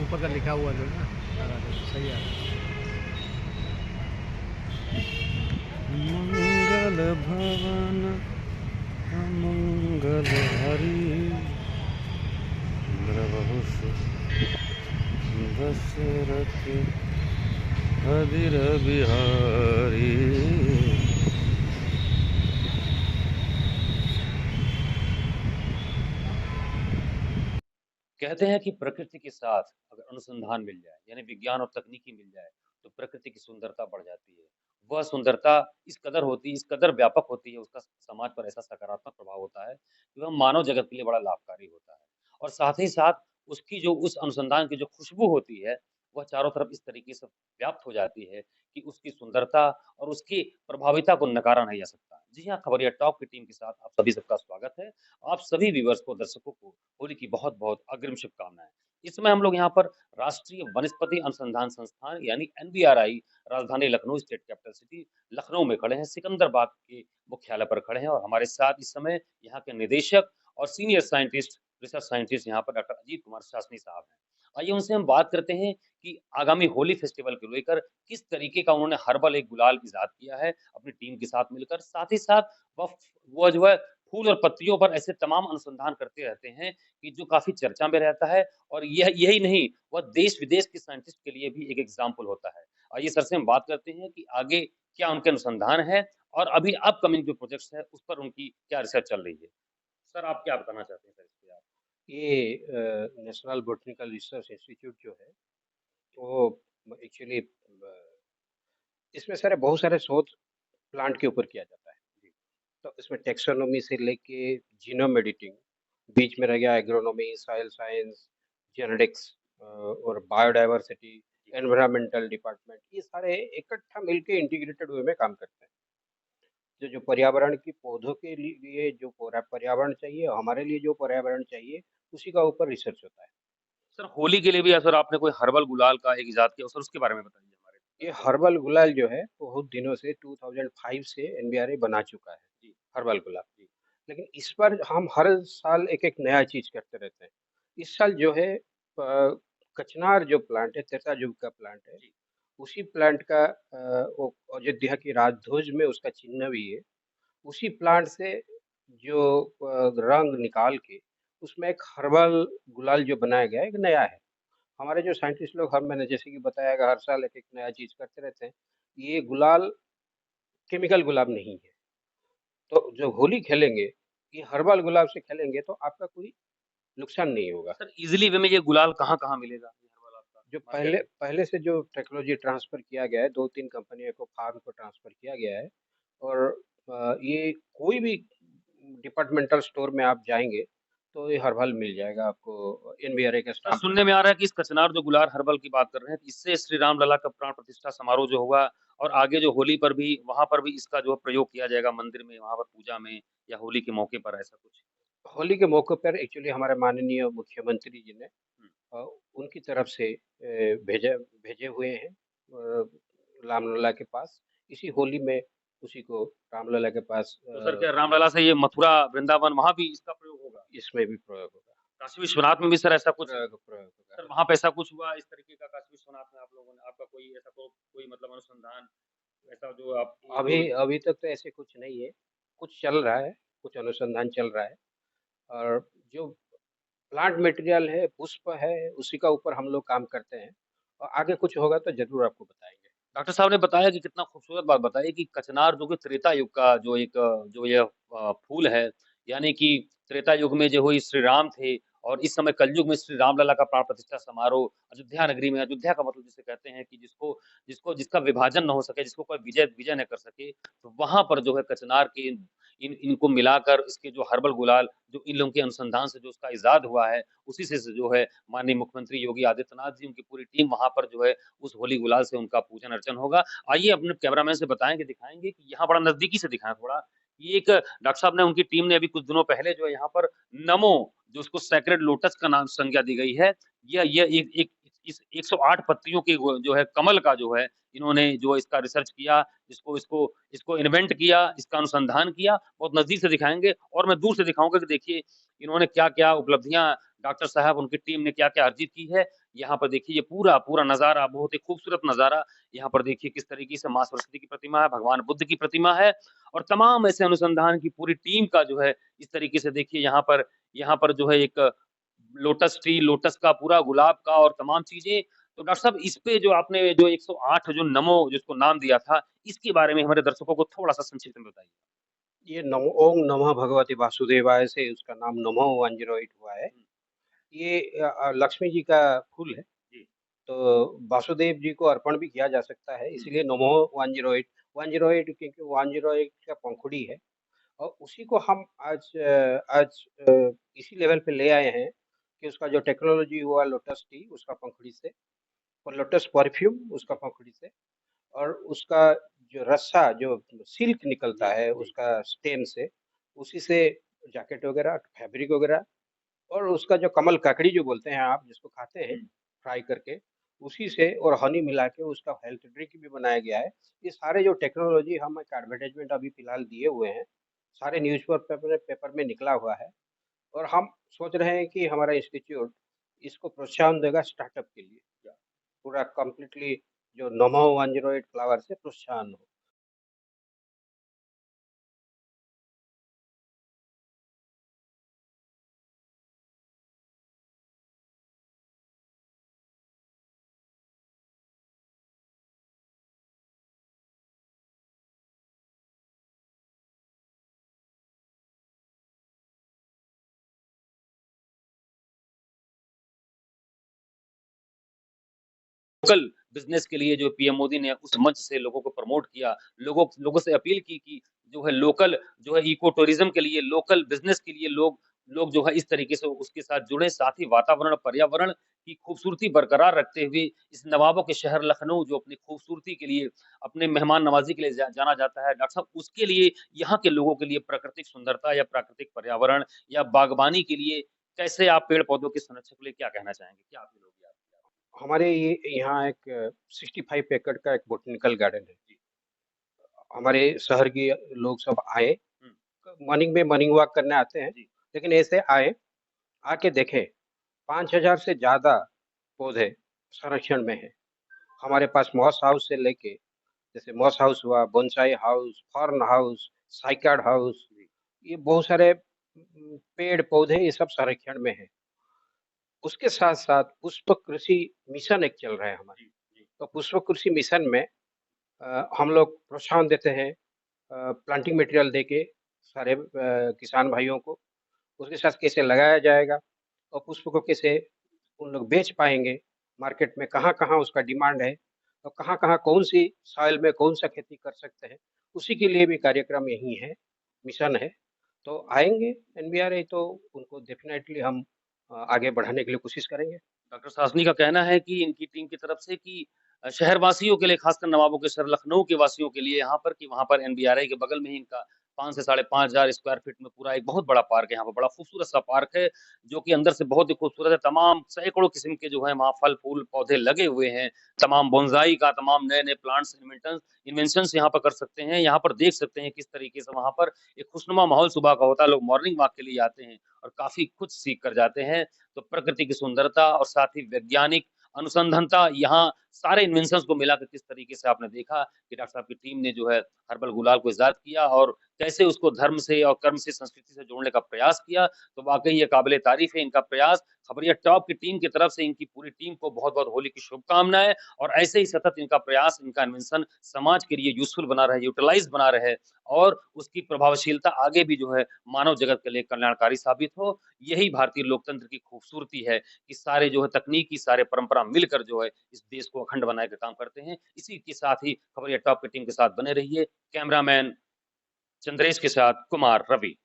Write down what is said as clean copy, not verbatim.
ऊपर का लिखा हुआ जो है ना लगा दो, सही आ रहा है। मंगल भवन मंगल हरि द्रवहुष दशरथ अधीर बिहारी। कहते हैं कि प्रकृति के साथ अगर अनुसंधान मिल जाए यानी विज्ञान और तकनीकी मिल जाए तो प्रकृति की सुंदरता बढ़ जाती है। वह सुंदरता इस कदर होती है, इस कदर व्यापक होती है, उसका समाज पर ऐसा सकारात्मक प्रभाव होता है कि वह मानव जगत के लिए बड़ा लाभकारी होता है। और साथ ही साथ उसकी जो उस अनुसंधान की जो खुशबू होती है वह चारों तरफ इस तरीके से व्याप्त हो जाती है कि उसकी सुंदरता और उसकी प्रभाविता को नकारा नहीं जा सकता। जी हाँ, खबरिया टॉक की टीम के साथ आप सभी सबका स्वागत है। आप सभी व्यूअर्स को, दर्शकों को होली की बहुत-बहुत अग्रिम शुभकामनाएँ। इस समय हम लोग यहाँ पर राष्ट्रीय वनस्पति अनुसंधान संस्थान यानी एनबीआरआई राजधानी Lucknow state capital city Lucknow में खड़े हैं, सिकंदर बाग के मुख्यालय पर खड़े हैं और हमारे साथ इस समय यहाँ के निदेशक और सीनियर साइंटिस्ट, रिसर्च साइंटिस्ट यहाँ पर डॉक्टर अजीत कुमार शासनी साहब हैं। आइए उनसे हम बात करते हैं कि आगामी होली फेस्टिवल को लेकर किस तरीके का उन्होंने हर्बल एक गुलाल इजाद किया है अपनी टीम के साथ मिलकर। साथ ही साथ वह जो है फूल और पत्तियों पर ऐसे तमाम अनुसंधान करते रहते हैं कि जो काफ़ी चर्चा में रहता है और यही नहीं, वह देश-विदेश के साइंटिस्ट के लिए भी एक एग्ज़ाम्पल होता है। आइए सर से हम बात करते हैं कि आगे क्या उनके अनुसंधान है और अभी अपकमिंग जो प्रोजेक्ट्स हैं, उस पर उनकी क्या रिसर्च चल रही है? सर आप क्या बताना चाहते हैं सर इस पे आप? ये नेशनल बॉटनिकल रिसर्च इंस्टीट्यूट जो है वो एक्चुअली इसमें सारे बहुत सारे शोध प्लांट के ऊपर किया जाता है। जी, तो इसमें टेक्सोनोमी से लेके जीनोम एडिटिंग, बीच में रह गया एग्रोनॉमी, सॉइल साइंस, जेनेटिक्स और बायोडायवर्सिटी, जी। एनवायरमेंटल डिपार्टमेंट, ये सारे इकट्ठा मिलके इंटीग्रेटेड वे में काम करते हैं। जो जो पर्यावरण की पौधों के लिए जो पर्यावरण चाहिए और हमारे लिए जो पर्यावरण चाहिए, उसी का ऊपर रिसर्च होता है। सर होली के लिए भी सर आपने कोई हर्बल गुलाल का एक इजाद किया, सर उसके बारे में बताइए हमारे ये दर्शकों को। हर्बल गुलाल जो है बहुत दिनों से 2005 से एनबीआरए बना चुका है, जी, हर्बल गुलाल। जी, लेकिन इस पर हम हर साल एक एक नया चीज करते रहते हैं। इस साल जो है कचनार जो प्लांट है, त्रेतायुग का प्लांट है, जी। उसी प्लांट का वो अयोध्या की राजध्वज में उसका चिन्ह भी है। उसी प्लांट से जो रंग निकाल के उसमें एक हर्बल गुलाल जो बनाया गया है, एक नया है। हमारे जो साइंटिस्ट लोग, हम मैंने जैसे कि बताया कि हर साल एक एक नया चीज करते रहते हैं। ये गुलाल केमिकल गुलाब नहीं है। तो जब होली खेलेंगे, ये हर्बल गुलाब से खेलेंगे तो आपका कोई नुकसान नहीं होगा। सर ईज़िली वे में ये गुलाल कहाँ-कहाँ मिलेगा ये हर्बल आपका जो मार्केट पहले में? पहले से जो टेक्नोलॉजी ट्रांसफर किया गया है, 2-3 कंपनियों को, फार्म को ट्रांसफर किया गया है और ये कोई भी डिपार्टमेंटल स्टोर में आप जाएँगे, तो ये हर्बल मिल जाएगा आपको, एनवीआरए का सर स्टाम्प सुनने लगा में के। आ रहा है कि इस कचनार जो गुलाल हर्बल की बात कर रहे हैं, इससे श्री राम लला का प्राण प्रतिष्ठा समारोह जो होगा और आगे जो होली पर भी वहाँ पर भी इसका जो है प्रयोग किया जाएगा मंदिर में, वहाँ पर पूजा में या होली के मौके पर ऐसा कुछ? होली के मौके पर एक्चुअली हमारे माननीय मुख्यमंत्री जी ने हुँ। अ, उनकी तरफ से भेजे भेजे हुए हैं रामलला के पास। इसी होली में उसी को रामलला के पास तो सर क्या रामलला से ये मथुरा, वृंदावन वहाँ भी इसका प्रयोग होगा? इसमें भी प्रयोग होगा। काशी विश्वनाथ में भी सर ऐसा कुछ प्रयोग होगा। सर वहाँ पे ऐसा कुछ हुआ इस तरीके का काशी विश्वनाथ में आप लोगों ने आपका कोई ऐसा कोई मतलब अनुसंधान ऐसा जो आपकी अभी जो अभी तक तो ऐसे कुछ नहीं है। कुछ चल रहा है, कुछ अनुसंधान चल रहा है और जो प्लांट मटेरियल है, पुष्प है, उसी का ऊपर हम लोग काम करते हैं और आगे कुछ होगा तो ज़रूर आपको बताएँगे। डॉक्टर साहब ने बताया कि कितना खूबसूरत बात बताई कि कचनार जो कि त्रेता युग का जो एक जो ये फूल है, यानी कि त्रेता युग में जो हुई श्री राम थे और इस समय कलयुग में श्री राम लला का प्राण प्रतिष्ठा समारोह अयोध्या नगरी में, अयोध्या का मतलब जिसे कहते हैं कि जिसको जिसको जिसका विभाजन ना हो सके, जिसको कोई विजय विजय ना कर सके, तो वहाँ पर जो है कचनार के इनको मिलाकर इसके जो हर्बल गुलाल जो इन लोगों के अनुसंधान से जो उसका इज़ाद हुआ है, उसी से जो है माननीय मुख्यमंत्री योगी आदित्यनाथ जी, उनकी पूरी टीम वहाँ पर जो है उस होली गुलाल से उनका पूजन अर्चन होगा। आइए अपने कैमरामैन से बताएँगे, दिखाएँगे कि यहाँ बड़ा नज़दीकी से दिखाएँ थोड़ा। ये एक डॉक्टर साहब ने उनकी टीम ने अभी कुछ दिनों पहले जो है यहाँ पर नमो जो उसको सेक्रेड लोटस का नाम संज्ञा दी गई है। ये एक एक इस 108 पत्तियों के वो जो है कमल का जो है इन्होंने जो इसका रिसर्च किया, इसको इसको इसको इन्वेंट किया, इसका अनुसंधान किया, बहुत नज़दीक से दिखाएँगे और मैं दूर से दिखाऊँगा कि देखिए इन्होंने क्या-क्या उपलब्धियाँ डॉक्टर साहब उनकी टीम ने क्या-क्या अर्जित की है। यहाँ पर देखिए ये पूरा नज़ारा, बहुत ही खूबसूरत नज़ारा। यहाँ पर देखिए किस तरीके से माँ सरस्वती की प्रतिमा है, भगवान बुद्ध की प्रतिमा है और तमाम ऐसे अनुसंधान की पूरी टीम का जो है इस तरीके से देखिए यहाँ पर जो है एक लोटस ट्री, लोटस का पूरा गुलाब का और तमाम चीज़ें। तो डॉक्टर साहब इस पे जो आपने जो 108 जो नमो जिसको नाम दिया था, इसके बारे में हमारे दर्शकों को थोड़ा-सा संक्षिप्त में बताइए? ये नमो ओम नमः भगवते वासुदेवाय से उसका नाम नमो 108 हुआ है। हुँ, ये लक्ष्मी जी का फूल है, जी, तो वासुदेव जी को अर्पण भी किया जा सकता है, हुँ, इसीलिए नमो 108 108 क्योंकि 108 का पंखुड़ी है और उसी को हम आज इसी लेवल पे ले आए हैं कि उसका जो टेक्नोलॉजी हुआ लोटस टी उसका पंखुड़ी से और लोटस परफ्यूम उसका पंखुड़ी से और उसका जो रस्सा जो सिल्क निकलता जी, है जी, उसका स्टेम से, उसी से जैकेट वगैरह, फैब्रिक वगैरह और उसका जो कमल ककड़ी जो बोलते हैं आप जिसको खाते हैं हुँ। फ्राई करके, उसी से और हनी मिला के उसका हेल्थ ड्रिंक भी बनाया गया है। ये सारे जो टेक्नोलॉजी हम एक एडवर्टाइज़मेंट अभी फ़िलहाल दिए हुए हैं, सारे पेपर में निकला हुआ है और हम सोच रहे हैं कि हमारा इंस्टीट्यूट इसको प्रोत्साहन देगा स्टार्टअप के लिए। पूरा कंप्लीटली जो नमो 108 फ्लावर से प्रोत्साहन हो। लोकल बिज़नेस के लिए जो पीएम मोदी ने उस मंच से लोगों को प्रमोट किया, लोगों से अपील की कि जो है लोकल जो है इको टूरिज़्म के लिए, लोकल बिज़नेस के लिए लोग लोग जो है इस तरीके से उसके साथ जुड़े, साथ ही वातावरण, पर्यावरण की खूबसूरती बरकरार रखते हुए इस नवाबों के शहर लखनऊ जो अपनी खूबसूरती के लिए, अपने मेहमान नवाज़ी के लिए जाना जाता है, डॉक्टर साहब उसके लिए यहाँ के लोगों के लिए प्राकृतिक सुंदरता या प्राकृतिक पर्यावरण या बागवानी के लिए कैसे आप पेड़-पौधों के संरक्षण के लिए क्या कहना चाहेंगे? क्या अपील होगी आपकी? हमारे ये यहाँ एक 65 एकड़ का एक बॉटेनिकल गार्डन है। जी। हमारे शहर के लोग सब आए, हुँ, मॉर्निंग में मॉर्निंग वॉक करने आते हैं, जी। लेकिन ऐसे आए, आके देखें 5,000 से ज़्यादा पौधे संरक्षण में हैं। हमारे पास मॉस हाउस से लेके जैसे मॉस हाउस हुआ, bonsai house, fern house, cycad house, जी, ये बहुत सारे पेड़-पौधे ये सब संरक्षण में हैं। उसके साथ-साथ पुष्प कृषि मिशन एक चल रहा है हमारा। जी, जी, तो पुष्प कृषि मिशन में हम लोग प्रोत्साहन देते हैं प्लांटिंग मटेरियल देके सारे किसान भाइयों को। उसके साथ कैसे लगाया जाएगा और पुष्प को कैसे उन लोग बेच पाएँगे, मार्केट में कहाँ-कहाँ उसका डिमांड है और कहाँ-कहाँ कौन-सी सॉइल में कौन-सा खेती कर सकते हैं, उसी के लिए भी कार्यक्रम यही है, मिशन है। तो आएँगे एनबीआरआई तो उनको डेफ़िनेटली हम आगे बढ़ाने के लिए कोशिश करेंगे। डॉक्टर सासनी का कहना है कि इनकी टीम की तरफ से कि शहरवासियों के लिए खासकर नवाबों के शहर लखनऊ के वासियों के लिए यहाँ पर कि वहाँ पर एनबीआरआई के बगल में ही इनका 5 से साढ़े 5,000 स्क्वायर फीट में पूरा एक बहुत बड़ा पार्क है यहाँ पर, बड़ा खूबसूरत सा पार्क है, जो कि अंदर से बहुत ही खूबसूरत है। तमाम सैकड़ों किस्म के जो है वहाँ फल, फूल, पौधे लगे हुए हैं। तमाम बोनसाई का तमाम नए-नए प्लांट्स इन्वेंशंस यहाँ पर कर सकते हैं। यहाँ पर देख सकते हैं किस तरीके से वहाँ पर एक खुशनुमा माहौल सुबह का होता है। लोग मॉर्निंग वॉक के लिए आते हैं और काफ़ी कुछ सीख कर जाते हैं। तो प्रकृति की सुंदरता और साथ ही वैज्ञानिक अनुसंधानता यहाँ सारे इन्वेंशंस को मिला के किस तरीके से आपने देखा कि डॉक्टर साहब की टीम ने जो है हर्बल गुलाल को इजाद किया और कैसे उसको धर्म से और कर्म से संस्कृति से जोड़ने का प्रयास किया तो वाकई ये काबिले तारीफ है इनका प्रयास खबरिया टॉप की टीम की तरफ से इनकी पूरी टीम को बहुत बहुत होली की शुभकामनाएं और ऐसे ही सतत इनका प्रयास इनका इन्वेंशन समाज के लिए यूजफुल बना रहे यूटिलाइज बना रहे और उसकी प्रभावशीलता आगे भी जो है मानव जगत के लिए कल्याणकारी साबित हो यही भारतीय लोकतंत्र की खूबसूरती है कि सारे जो है तकनीकी सारे परंपरा मिलकर जो है इस देश को अखंड बनाए का काम करते हैं। इसी के साथ ही खबरिया टॉप की टीम के साथ बने रहिए। कैमरामैन चंद्रेश के साथ कुमार रवि।